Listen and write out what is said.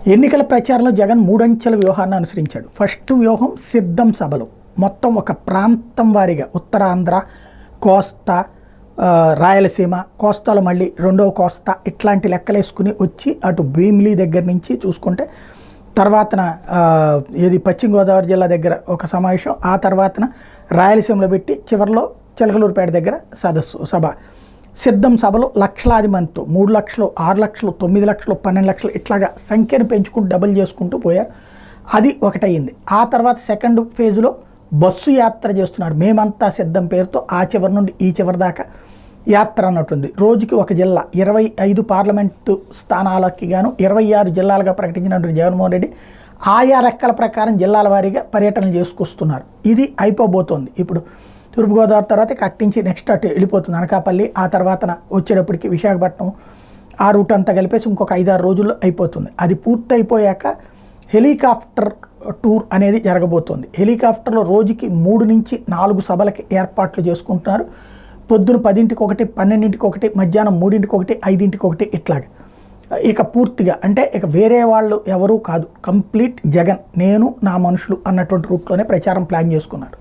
ఎన్నికల ప్రచారంలో జగన్ మూడంచెల వ్యూహాన్ని అనుసరించాడు. ఫస్ట్ వ్యూహం సిద్ధం సభలు, మొత్తం ఒక ప్రాంతం వారీగా ఉత్తరాంధ్ర, కోస్తా, రాయలసీమ, కోస్తాలో మళ్ళీ రెండవ కోస్తా ఇట్లాంటి లెక్కలేసుకుని వచ్చి అటు భీమిలీ దగ్గర నుంచి చూసుకుంటే తర్వాతన ఏది పశ్చిమ గోదావరి జిల్లా దగ్గర ఒక సమావేశం, ఆ తర్వాతన రాయలసీమలో పెట్టి చివరిలో చిలకలూరుపేట దగ్గర సభ. సిద్ధం సభలు లక్షలాది మందితో 3 లక్షలు, 6 లక్షలు, 9 లక్షలు, 12 లక్షలు ఇట్లాగా సంఖ్యను పెంచుకుంటూ డబుల్ చేసుకుంటూ పోయారు. అది ఒకటయింది. ఆ తర్వాత సెకండ్ ఫేజ్లో బస్సు యాత్ర చేస్తున్నారు. మేమంతా సిద్ధం పేరుతో ఆ చివరి నుండి ఈ చివరి దాకా యాత్ర అన్నట్టుంది. రోజుకి ఒక జిల్లా, 25 పార్లమెంటు స్థానాలకి గాను 26 జిల్లాలుగా ప్రకటించినటువంటి జగన్మోహన్ రెడ్డి ఆయా లెక్కల ప్రకారం జిల్లాల వారీగా పర్యటనలు చేసుకొస్తున్నారు. ఇది అయిపోబోతోంది. ఇప్పుడు తూర్పుగోదావరి తర్వాత కట్టించి నెక్స్ట్ అటు వెళ్ళిపోతుంది అనకాపల్లి, ఆ తర్వాత వచ్చేటప్పటికి విశాఖపట్నం, ఆ రూట్ అంతా కలిపేసి ఇంకొక 5-6 రోజుల్లో అయిపోతుంది. అది పూర్తి అయిపోయాక హెలికాప్టర్ టూర్ అనేది జరగబోతోంది. హెలికాప్టర్లో రోజుకి 3 నుంచి 4 సభలకి ఏర్పాట్లు చేసుకుంటున్నారు. పొద్దున 10ంటికి ఒకటి, 12ంటికి ఒకటి, మధ్యాహ్నం 3ంటికి ఒకటి, 5ంటికి ఒకటి ఇట్లాగా. ఇక పూర్తిగా అంటే ఇక వేరే వాళ్ళు ఎవరూ కాదు, కంప్లీట్ జగన్, నేను నా మనుషులు అన్నటువంటి రూట్లోనే ప్రచారం ప్లాన్ చేసుకున్నారు.